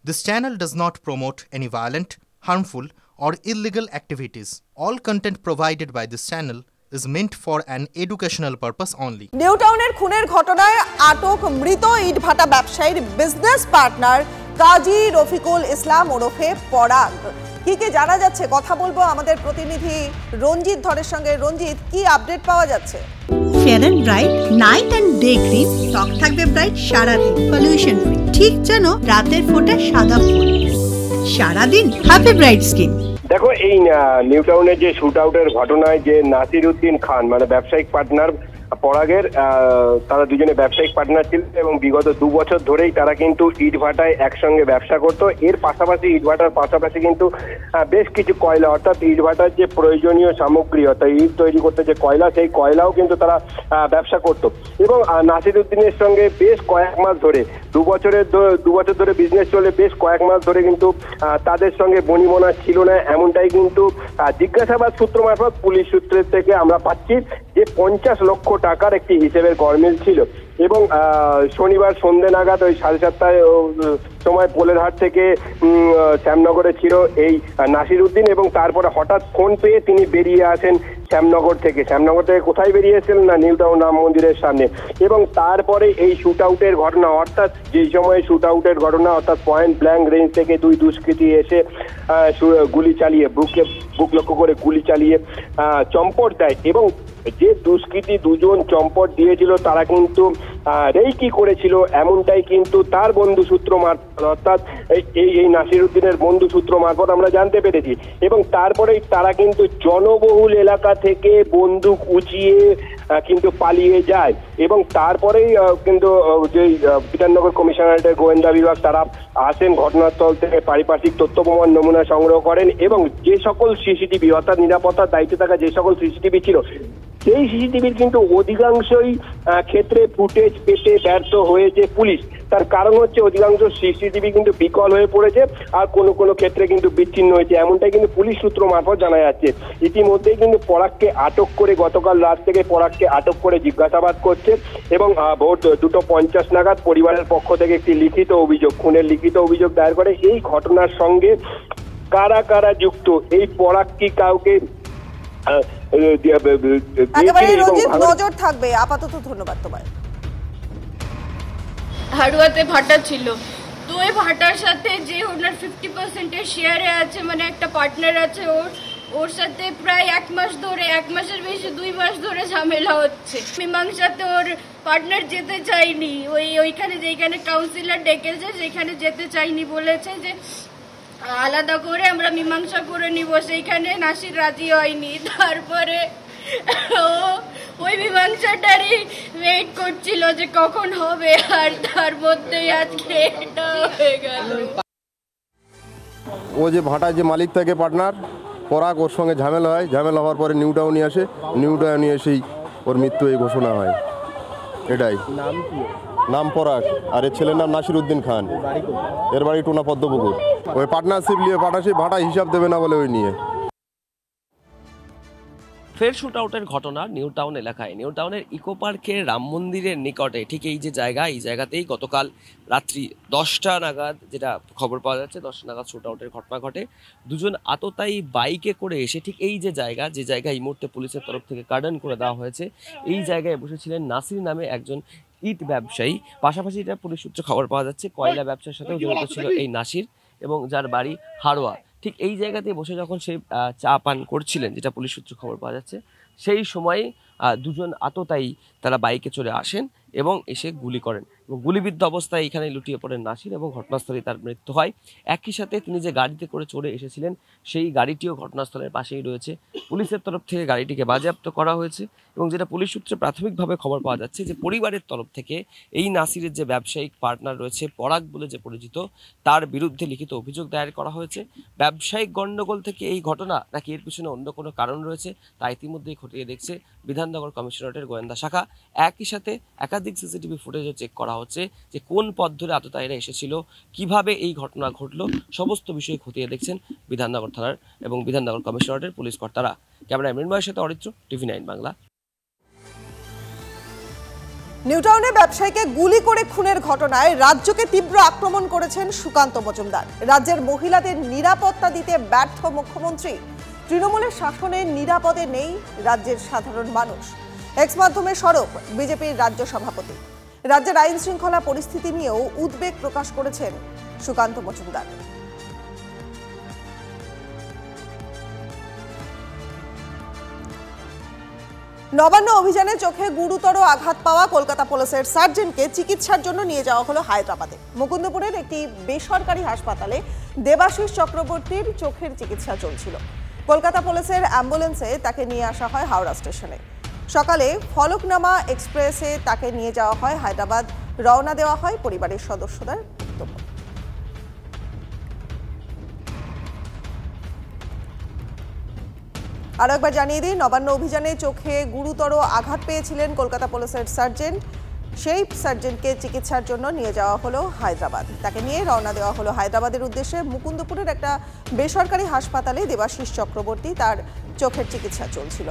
This channel does not promote any violent, harmful, or illegal activities. All content provided by this channel is meant for an educational purpose only. New টাউনের খুনের ঘটনায় আটক মৃত ইটভাটা ব্যবসায়ীর business partner কাজী রফিকুল ইসলাম ওরফে পরাগ। কি জানা যাচ্ছে কথা বলবো আমাদের প্রতিনিধি রঞ্জিত ধরের সঙ্গে। রঞ্জিত, কি আপডেট পাওয়া যাচ্ছে? Fair and bright night and day cream ত্বক থাকবে ব্রাইট সারাদিন, পলিউশন ফ্রি, ঠিক যেন রাতের ফোঁটা সাদা ফুল। সারাদিন হ্যাপি ব্রাইট স্কিন। দেখো, এই নিউ টাউনের যে শুট আউটের ঘটনায় যে নাসির উদ্দিন খান মানে ব্যবসায়িক পার্টনার পরাগের, তারা দুজনে ব্যবসায়িক পার্টনার ছিলেন এবং বিগত 2 বছর ধরেই তারা কিন্তু ইটভাটায় একসঙ্গে ব্যবসা করতো। এর পাশাপাশি ইটভাটার পাশাপাশি কিন্তু বেশ কিছু কয়লা, অর্থাৎ ইটভাটার যে প্রয়োজনীয় সামগ্রী অর্থাৎ ইট তৈরি করতে যে কয়লা, সেই কয়লাও কিন্তু তারা ব্যবসা করতো। এবং নাসির উদ্দিনের সঙ্গে বেশ কয়েক মাস ধরে 2 বছর ধরে বিজনেস চলে, বেশ কয়েক মাস ধরে কিন্তু তাদের সঙ্গে বনিবনা ছিল না, এমনটাই কিন্তু জিজ্ঞাসাবাদ সূত্র মারফত পুলিশ সূত্রের থেকে আমরা পাচ্ছি যে 50 লক্ষ টাকার একটি হিসেবের গরমিল ছিল। এবং শনিবার সন্ধ্যে নাগাদ ওই 7:30টায় সময় পোলেরহাট থেকে শ্যামনগরে ছিল এই নাসির উদ্দিন, এবং তারপরে হঠাৎ ফোন পেয়ে তিনি বেরিয়ে আসেন শ্যামনগর থেকে কোথায় বেরিয়ে এসেছিলেন না, নিউ টাউন রাম মন্দিরের সামনে। এবং তারপরে এই শুট আউটের ঘটনা, অর্থাৎ যেই সময় শুট আউটের ঘটনা, অর্থাৎ পয়েন্ট ব্ল্যাঙ্ক রেঞ্জ থেকে 2 দুষ্কৃতী এসে গুলি চালিয়ে বুক লক্ষ্য করে গুলি চালিয়ে চম্পট দেয়। এবং যে দুষ্কৃতী দুজন চম্পট দিয়েছিল তারা কিন্তু রেকি করেছিল, এমনটাই কিন্তু তার বন্ধু সূত্র মারফত, অর্থাৎ এই নাসির উদ্দিনের বন্ধু সূত্র মারফত আমরা জানতে পেরেছি। এবং তারপরেই তারা কিন্তু জনবহুল এলাকা থেকে বন্দুক উঁচিয়ে কিন্তু পালিয়ে যায়। এবং তারপরেই কিন্তু যে বিধাননগর কমিশনারেটের গোয়েন্দা বিভাগ তারা আসেন ঘটনাস্থল থেকে, পারিপার্শ্বিক তথ্য প্রমাণ নমুনা সংগ্রহ করেন এবং যে সকল সিসিটিভি অর্থাৎ নিরাপত্তার দায়িত্বে থাকা যে সকল সিসিটিভি ছিল, সেই সিসিটিভির কিন্তু অধিকাংশই ক্ষেত্রে ফুটেজ পেতে ব্যর্থ হয়েছে পুলিশ। তার কারণ হচ্ছে অধিকাংশ সিসিটিভি কিন্তু বিকল হয়ে পড়েছে আর কোনো ক্ষেত্রে কিন্তু বিচ্ছিন্ন হয়েছে, এমনটাই কিন্তু পুলিশ সূত্র মারফত জানা যাচ্ছে। ইতিমধ্যেই কিন্তু পরাগকে আটক করে গতকাল রাত থেকে পরাগকে আটক করে জিজ্ঞাসাবাদ করছে এবং ভোর 2:50 নাগাদ পরিবারের পক্ষ থেকে একটি খুনের লিখিত অভিযোগ দায়ের করে। এই ঘটনার সঙ্গে কারা কারা যুক্ত, এই পরাগ কি কাউকে নজর থাকবে আপাতত। ধন্যবাদ তোমায়। হাড়ুয়াতে ভাটা ছিল, তো ওই ভাটার সাথে যে ওনার 50% শেয়ারে আছে, মানে একটা পার্টনার আছে, ওর সাথে প্রায় 1 মাস ধরে, 1 মাসের বেশি 2 মাস ধরে ঝামেলা হচ্ছে। মীমাংসাতে ওর পার্টনার যেতে চাইনি, ওইখানে যেখানে কাউন্সিলর ডেকেছে সেখানে যেতে চাইনি, বলেছে যে আলাদা করে আমরা মীমাংসা করে নিব, সেইখানে নাসির রাজি হয়নি। তারপরে ওই মীমাংসাটারই ওয়েট করছিল যে কখন হবে, আর তার মধ্যেই আজকে এটা হয়ে গেল। ও যে ভাটার যে মালিক থাকে পার্টনার পরাগ, ওর সঙ্গে ঝামেলা হয়, ঝামেলা হওয়ার পরে নিউ টাউনে আসে, নিউ টাউনে এসেই ওর মৃত্যু এই ঘোষণা হয়। এটাই নাম পরাগ, আর এর ছেলের নাম নাসির উদ্দিন খান, এর বাড়ি টোনা পদ্মপুকুর। ওই পার্টনারশিপ ভাটা হিসাব দেবে না বলে ওই নিয়ে। ফের শুট আউটের ঘটনা নিউ টাউন এলাকায়, নিউ টাউনের ইকো পার্কের রাম মন্দিরের নিকটে, ঠিক এই যে জায়গা, এই জায়গাতেই গতকাল রাত্রি 10টা নাগাদ, যেটা খবর পাওয়া যাচ্ছে 10টা নাগাদ শুট আউটের ঘটনা ঘটে। দুজন আততায়ী বাইকে করে এসে ঠিক এই যে জায়গা এই মুহূর্তে পুলিশের তরফ থেকে কার্ডন করে দেওয়া হয়েছে, এই জায়গায় বসেছিলেন নাসির নামে একজন ইট ব্যবসায়ী। পাশাপাশি এটা পুলিশ সূত্রে খবর পাওয়া যাচ্ছে কয়লা ব্যবসার সাথেও জড়িত ছিল এই নাসির, এবং যার বাড়ি হাড়োয়া। ঠিক এই জায়গাতে বসে যখন সে চা পান করছিলেন, যেটা পুলিশ সূত্রে খবর পাওয়া যাচ্ছে, সেই সময় দুজন আততায়ী তারা বাইকে চলে আসেন এবং এসে গুলি করেন, এবং গুলিবিদ্ধ অবস্থায় এখানে লুটিয়ে পড়েন নাসির এবং ঘটনাস্থলেই তার মৃত্যু হয়। একই সাথে তিনি যে গাড়িতে করে চড়ে এসেছিলেন সেই গাড়িটিও ঘটনাস্থলের পাশেই রয়েছে। পুলিশের তরফ থেকে গাড়িটিকে বাজেয়াপ্ত করা হয়েছে, এবং যেটা পুলিশ সূত্রে প্রাথমিকভাবে খবর পাওয়া যাচ্ছে যে পরিবারের তরফ থেকে এই নাসিরের যে ব্যবসায়িক পার্টনার রয়েছে পরাগ বলে যে পরিচিত, তার বিরুদ্ধে লিখিত অভিযোগ দায়ের করা হয়েছে। ব্যবসায়িক গণ্ডগোল থেকে এই ঘটনা নাকি এর পিছনে অন্য কোনো কারণ রয়েছে তা ইতিমধ্যেই খতিয়ে দেখছে বিধাননগর কমিশনারেটের গোয়েন্দা শাখা। একই সাথে একাধিক সিসিটিভি ফুটেজও চেক করা হচ্ছে যে কোন পথ ধরে আততায়ীরা এসেছিল, কিভাবে এই ঘটনা ঘটলো, সমস্ত বিষয় খতিয়ে দেখছেন বিধাননগর থানার এবং বিধাননগর কমিশনারেটের পুলিশ কর্তারা। ক্যামেরায় মৃন্ময়ের সাথে অরিত্র, TV9 বাংলা। নিউটাউনে ব্যবসায়ীকে গুলি করে খুনের ঘটনায় রাজ্যকে তীব্র আক্রমণ করেছেন সুকান্ত মজুমদার। রাজ্যের মহিলাদের নিরাপত্তা দিতে ব্যর্থ মুখ্যমন্ত্রী। তৃণমূলের শাসনে নিরাপদে নেই রাজ্যের সাধারণ মানুষ। এক্স মাধ্যমে সরব বিজেপির রাজ্য সভাপতি। রাজ্যের আইন শৃঙ্খলা পরিস্থিতি নিয়েও উদ্বেগ প্রকাশ করেছেন সুকান্ত মজুমদার। নবান্ন অভিযানে চোখে গুরুতর আঘাত পাওয়া কলকাতা পুলিশের সার্জেন্টকে চিকিৎসার জন্য নিয়ে যাওয়া হলো হায়দ্রাবাদে। মুকুন্দপুরের একটি বেসরকারি হাসপাতালে দেবাশিস চক্রবর্তীর চোখের চিকিৎসা চলছিল। কলকাতা পুলিশের অ্যাম্বুলেন্সে তাকে নিয়ে আসা হয় হাওড়া স্টেশনে। সকালে ফলকনামা এক্সপ্রেসে তাকে নিয়ে যাওয়া হয় হায়দ্রাবাদ। রওনা দেওয়া হয় পরিবারের সদস্যদের বক্তব্য। আরো একবার জানিয়ে দিই, নবান্ন অভিযানে চোখে গুরুতর আঘাত পেয়েছিলেন কলকাতা পুলিশের সার্জেন্ট। সেই সার্জেন্টকে চিকিৎসার জন্য নিয়ে যাওয়া হলো হায়দ্রাবাদ। তাকে নিয়ে রওনা দেওয়া হলো হায়দ্রাবাদের উদ্দেশ্যে। মুকুন্দপুরের একটা বেসরকারি হাসপাতালে দেবাশিস চক্রবর্তী তার চোখের চিকিৎসা চলছিল।